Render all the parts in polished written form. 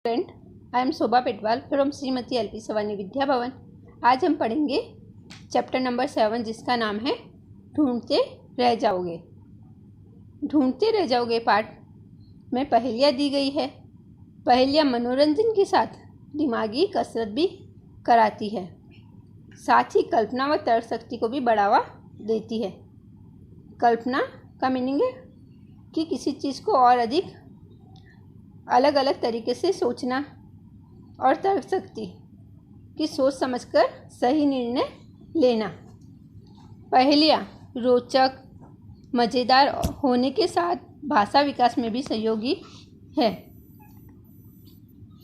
Friend, I am Shobha Petwal from Shrimati LP Savani Vidya Bhavan. आज हम पढ़ेंगे चैप्टर नंबर 7 जिसका नाम है ढूंढते रह जाओगे। ढूंढते रह जाओगे पाठ में पहेलियाँ दी गई है। पहेलियाँ मनोरंजन के साथ दिमागी कसरत भी कराती है, साथ ही कल्पना व तर्क शक्ति को भी बढ़ावा देती है। कल्पना का मीनिंग है कि किसी चीज़ को और अधिक अलग अलग तरीके से सोचना, और तर्क शक्ति की सोच समझकर सही निर्णय लेना। पहेलियाँ रोचक मज़ेदार होने के साथ भाषा विकास में भी सहयोगी है।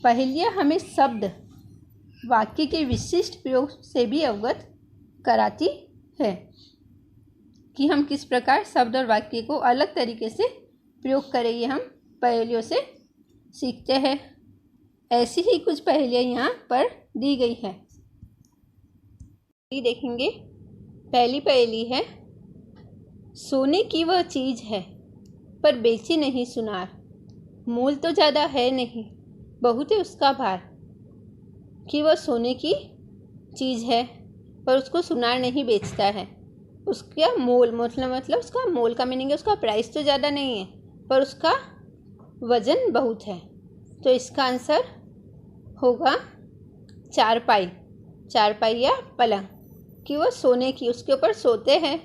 पहेलियाँ हमें शब्द वाक्य के विशिष्ट प्रयोग से भी अवगत कराती है कि हम किस प्रकार शब्द और वाक्य को अलग तरीके से प्रयोग करें। ये हम पहेलियों से सीखते हैं। ऐसी ही कुछ पहेलियाँ यहाँ पर दी गई है, देखेंगे। पहली पहेली है, सोने की वह चीज़ है पर बेची नहीं सुनार, मोल तो ज़्यादा है नहीं बहुत है उसका भार। कि वह सोने की चीज़ है पर उसको सुनार नहीं बेचता है। उसका मोल मतलब उसका मोल का मीनिंग है उसका प्राइस तो ज़्यादा नहीं है पर उसका वज़न बहुत है। तो इसका आंसर होगा चारपाई या पलंग। कि वह सोने की, उसके ऊपर सोते हैं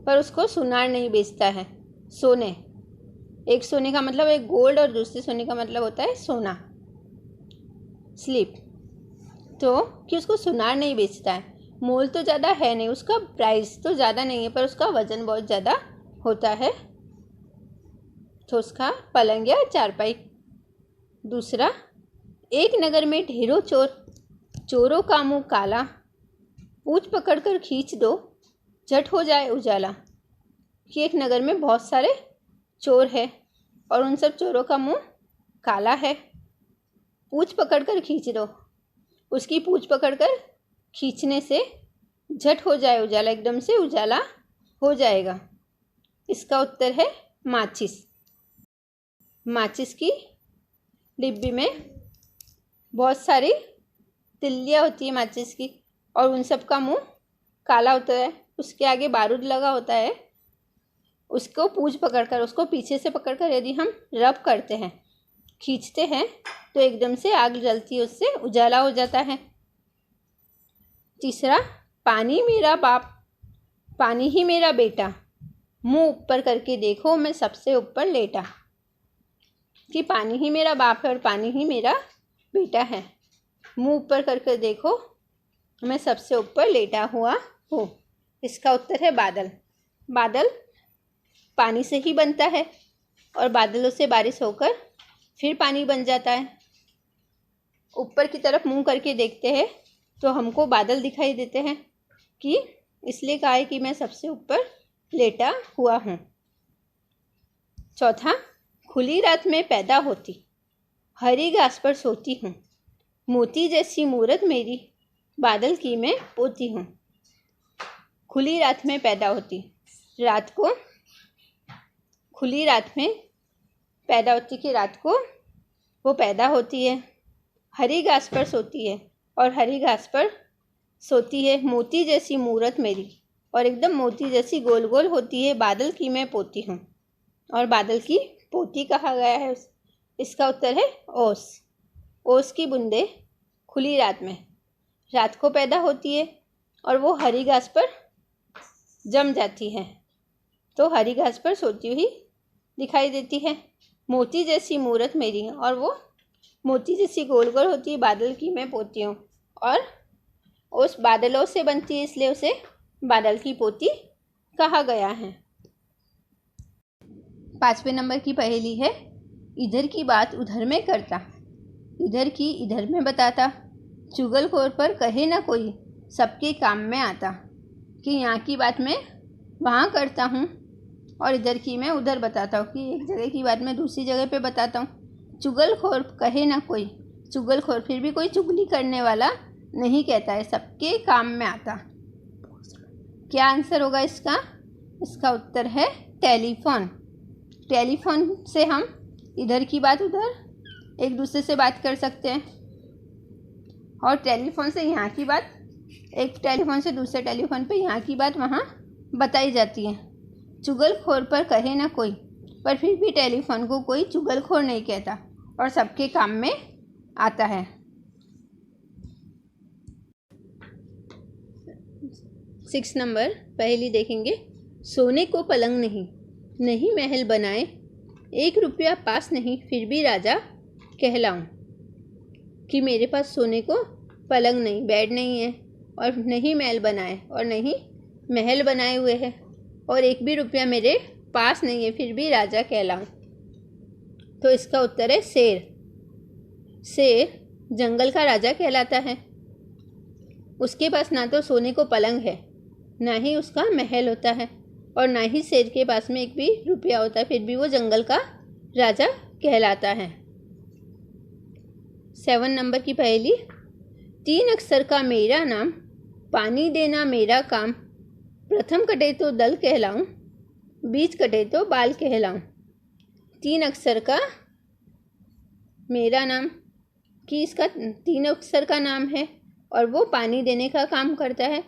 पर उसको सुनार नहीं बेचता है। सोने, एक सोने का मतलब एक गोल्ड और दूसरे सोने का मतलब होता है सोना, स्लीप। तो कि उसको सुनार नहीं बेचता है, मोल तो ज़्यादा है नहीं, उसका प्राइस तो ज़्यादा नहीं है पर उसका वज़न बहुत ज़्यादा होता है, तो उसका पलंग या चारपाई। दूसरा, एक नगर में ढेरों चोर, चोरों का मुंह काला, पूंछ पकड़कर खींच दो झट हो जाए उजाला। कि एक नगर में बहुत सारे चोर हैं और उन सब चोरों का मुंह काला है। पूंछ पकड़कर खींच दो, उसकी पूंछ पकड़कर खींचने से झट हो जाए उजाला, एकदम से उजाला हो जाएगा। इसका उत्तर है माचिस। माचिस की डिब्बी में बहुत सारी तिल्लियाँ होती है माचिस की, और उन सब का मुंह काला होता है। उसके आगे बारूद लगा होता है, उसको पूंछ पकड़कर, उसको पीछे से पकड़कर यदि हम रब करते हैं, खींचते हैं, तो एकदम से आग जलती है, उससे उजाला हो जाता है। तीसरा, पानी मेरा बाप पानी ही मेरा बेटा, मुंह ऊपर करके देखो मैं सबसे ऊपर लेटा। कि पानी ही मेरा बाप है और पानी ही मेरा बेटा है, मुंह ऊपर करके देखो मैं सबसे ऊपर लेटा हुआ हूँ। इसका उत्तर है बादल। बादल पानी से ही बनता है और बादलों से बारिश होकर फिर पानी बन जाता है। ऊपर की तरफ मुंह करके देखते हैं तो हमको बादल दिखाई देते हैं, कि इसलिए कहा है कि मैं सबसे ऊपर लेटा हुआ हूँ। चौथा, खुली रात में पैदा होती, हरी घास पर सोती हूँ, मोती जैसी मूरत मेरी, बादल की मैं पोती हूँ। खुली रात में पैदा होती, रात को खुली रात में पैदा होती, कि रात को वो पैदा होती है, हरी घास पर सोती है और हरी घास पर सोती है, मोती जैसी मूरत मेरी, और एकदम मोती जैसी गोल गोल होती है, बादल की मैं पोती हूँ। और बादल की पोती कहा गया है। इसका उत्तर है ओस। ओस की बूंदे खुली रात में रात को पैदा होती है और वो हरी घास पर जम जाती है, तो हरी घास पर सोती हुई दिखाई देती है। मोती जैसी मूरत मेरी, और वो मोती जैसी गोल गोल होती है, बादल की मैं पोती हूँ, और उस बादलों से बनती है, इसलिए उसे बादल की पोती कहा गया है। 5वें नंबर की पहेली है, इधर की बात उधर में करता, इधर की इधर में बताता, चुगलखोर पर कहे ना कोई, सबके काम में आता। कि यहाँ की बात मैं वहाँ करता हूँ और इधर की मैं उधर बताता हूँ, कि एक जगह की बात मैं दूसरी जगह पे बताता हूँ। चुगलखोर कहे ना कोई, चुगलखोर फिर भी कोई चुगली करने वाला नहीं कहता है, सबके काम में आता। क्या आंसर होगा इसका? इसका उत्तर है टेलीफोन। टेलीफोन से हम इधर की बात उधर एक दूसरे से बात कर सकते हैं, और टेलीफोन से यहाँ की बात एक टेलीफोन से दूसरे टेलीफोन पे यहाँ की बात वहाँ बताई जाती है। चुगलखोर पर कहे ना कोई, पर फिर भी टेलीफोन को कोई चुगलखोर नहीं कहता और सबके काम में आता है। 6 नंबर पहली देखेंगे। सोने को पलंग नहीं, नहीं महल बनाए, 1 रुपया पास नहीं फिर भी राजा कहलाऊं। कि मेरे पास सोने को पलंग नहीं, बेड नहीं है, और नहीं महल बनाए और नहीं महल बनाए हुए हैं, और 1 भी रुपया मेरे पास नहीं है फिर भी राजा कहलाऊं। तो इसका उत्तर है शेर। शेर जंगल का राजा कहलाता है। उसके पास ना तो सोने को पलंग है, ना ही उसका महल होता है, और ना ही शेर के पास में 1 भी रुपया होता है, फिर भी वो जंगल का राजा कहलाता है। 7 नंबर की पहेली। 3 अक्षर का मेरा नाम, पानी देना मेरा काम, प्रथम कटे तो दल कहलाऊं, बीच कटे तो बाल कहलाऊं। 3 अक्षर का मेरा नाम, कि इसका 3 अक्षर का नाम है और वो पानी देने का काम करता है।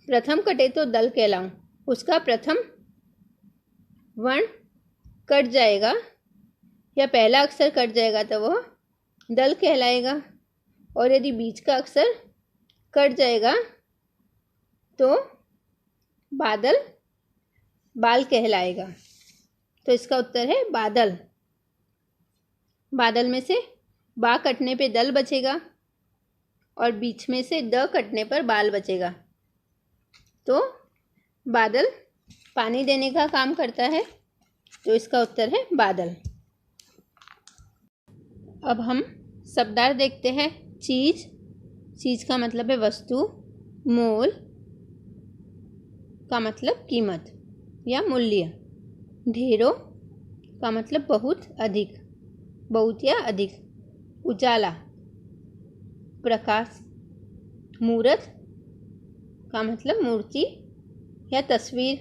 प्रथम कटे तो दल कहलाऊं, उसका प्रथम वर्ण कट जाएगा या पहला अक्षर कट जाएगा तो वह दल कहलाएगा, और यदि बीच का अक्षर कट जाएगा तो बाल कहलाएगा। तो इसका उत्तर है बादल। बादल में से बा कटने पे दल बचेगा और बीच में से द कटने पर बाल बचेगा। तो बादल पानी देने का काम करता है, तो इसका उत्तर है बादल। अब हम शब्दार्थ देखते हैं। चीज, चीज का मतलब है वस्तु। मोल का मतलब कीमत या मूल्य। ढेरों का मतलब बहुत अधिक, बहुत या अधिक। उजाला प्रकाश। मूर्त का मतलब मूर्ति या तस्वीर।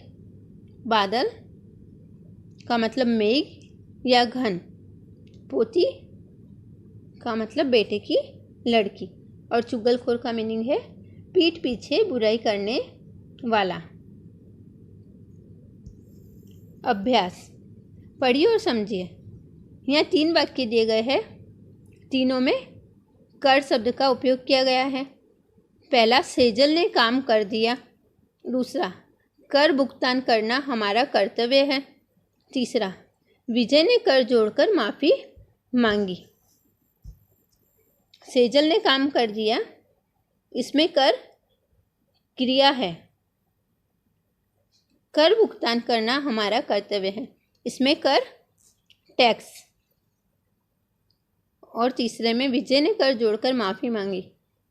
बादल का मतलब मेघ या घन। पोती का मतलब बेटे की लड़की। और चुगलखोर का मीनिंग है पीठ पीछे बुराई करने वाला। अभ्यास पढ़िए और समझिए। यहाँ 3 वाक्य दिए गए हैं, तीनों में कर शब्द का उपयोग किया गया है। पहला, सेजल ने काम कर दिया। दूसरा, कर भुगतान करना हमारा कर्तव्य है। तीसरा, विजय ने कर जोड़कर माफ़ी मांगी। सेजल ने काम कर दिया, इसमें कर क्रिया है। कर भुगतान करना हमारा कर्तव्य है, इसमें कर टैक्स। और तीसरे में विजय ने कर जोड़कर माफ़ी मांगी,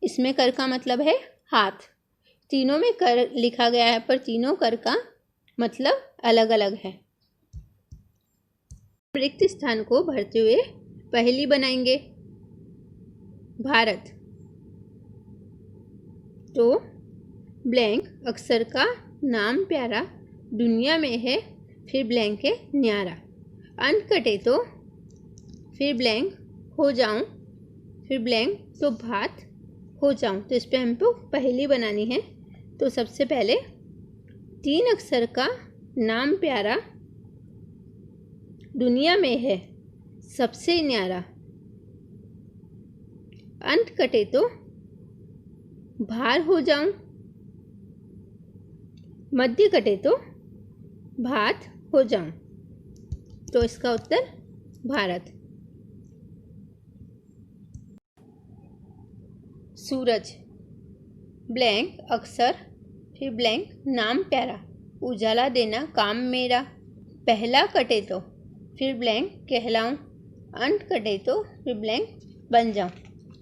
इसमें कर का मतलब है हाथ। तीनों में कर लिखा गया है पर तीनों कर का मतलब अलग अलग है। रिक्त स्थान को भरते हुए पहेली बनाएंगे। भारत, तो ब्लैंक अक्षर का नाम प्यारा, दुनिया में है फिर ब्लैंक है न्यारा। अंत कटे तो फिर ब्लैंक हो जाऊं, फिर ब्लैंक तो भात हो जाऊं। तो इस पर हमको पहेली बनानी है। तो सबसे पहले 3 अक्षर का नाम प्यारा, दुनिया में है सबसे न्यारा। अंत कटे तो भार हो जाऊं, मध्य कटे तो भात हो जाऊं। तो इसका उत्तर भारत। सूरज, ब्लैंक अक्षर फिर ब्लैंक नाम प्यारा, उजाला देना काम मेरा। पहला कटे तो फिर ब्लैंक कहलाऊं, अंत कटे तो फिर ब्लैंक बन जाऊं।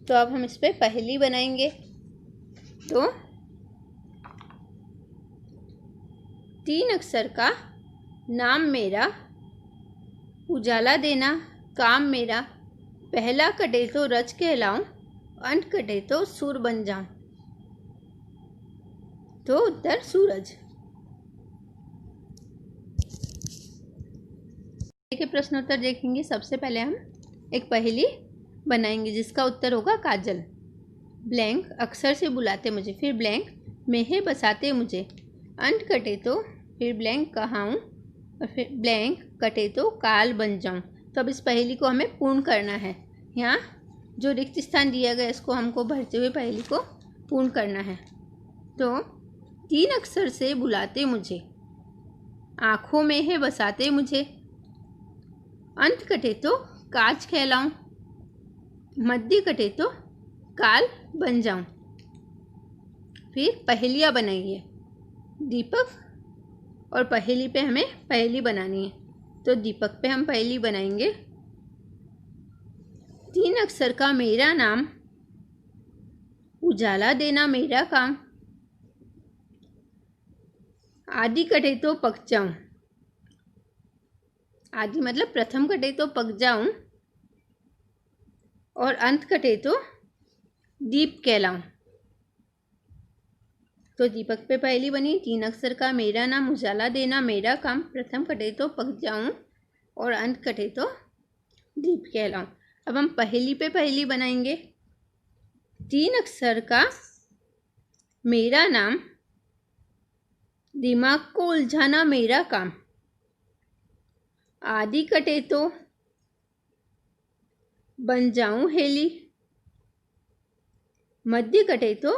तो अब हम इस पर पहेली बनाएंगे। तो 3 अक्षर का नाम मेरा, उजाला देना काम मेरा। पहला कटे तो रज कहलाऊं, अंत कटे तो सूर बन जाऊं। तो उत्तर सूरज। के प्रश्नोत्तर देखेंगे। सबसे पहले हम एक पहेली बनाएंगे जिसका उत्तर होगा काजल। ब्लैंक अक्सर से बुलाते मुझे, फिर ब्लैंक मेहे बसाते मुझे, अंत कटे तो फिर ब्लैंक कहाऊँ और फिर ब्लैंक कटे तो काल बन जाऊँ। तो अब इस पहेली को हमें पूर्ण करना है। यहाँ जो रिक्त स्थान दिया गया इसको हमको भरते हुए पहेली को पूर्ण करना है। तो 3 अक्षर से बुलाते मुझे, आँखों में है बसाते मुझे, अंत कटे तो काज कहलाऊं, मध्य कटे तो काल बन जाऊं। फिर पहेलियाँ बनाइए। दीपक और पहेली पे हमें पहेली बनानी है। तो दीपक पे हम पहेली बनाएंगे। 3 अक्षर का मेरा नाम, उजाला देना मेरा काम, आदि कटे तो पक जाऊं। आदि मतलब प्रथम कटे तो पक जाऊं और अंत कटे तो दीप कहलाऊं। तो दीपक पे पहेली बनी। 3 अक्षर का मेरा नाम, उजाला देना मेरा काम, प्रथम कटे तो पक जाऊं और अंत कटे तो दीप कहलाऊं। अब हम पहेली पे पहेली बनाएंगे। 3 अक्षर का मेरा नाम, दिमाग को उलझाना मेरा काम, आदि कटे तो बन जाऊं हेली, मध्य कटे तो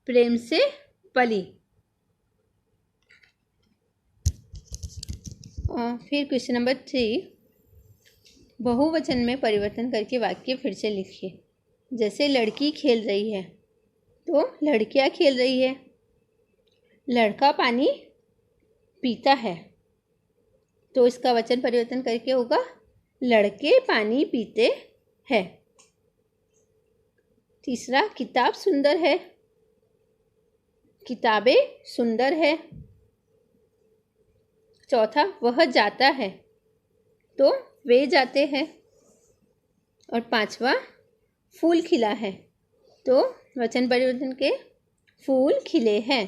प्रेम से पली। और फिर क्वेश्चन नंबर 3, बहुवचन में परिवर्तन करके वाक्य फिर से लिखिए। जैसे लड़की खेल रही है तो लड़कियां खेल रही है, लड़का पानी पीता है तो इसका वचन परिवर्तन करके होगा लड़के पानी पीते हैं। तीसरा, किताब सुंदर है, किताबें सुंदर है। चौथा, वह जाता है तो वे जाते हैं। और 5वां, फूल खिला है तो वचन परिवर्तन के फूल खिले हैं।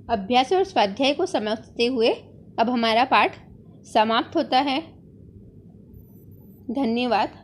अभ्यास और स्वाध्याय को समझते हुए अब हमारा पाठ समाप्त होता है। धन्यवाद।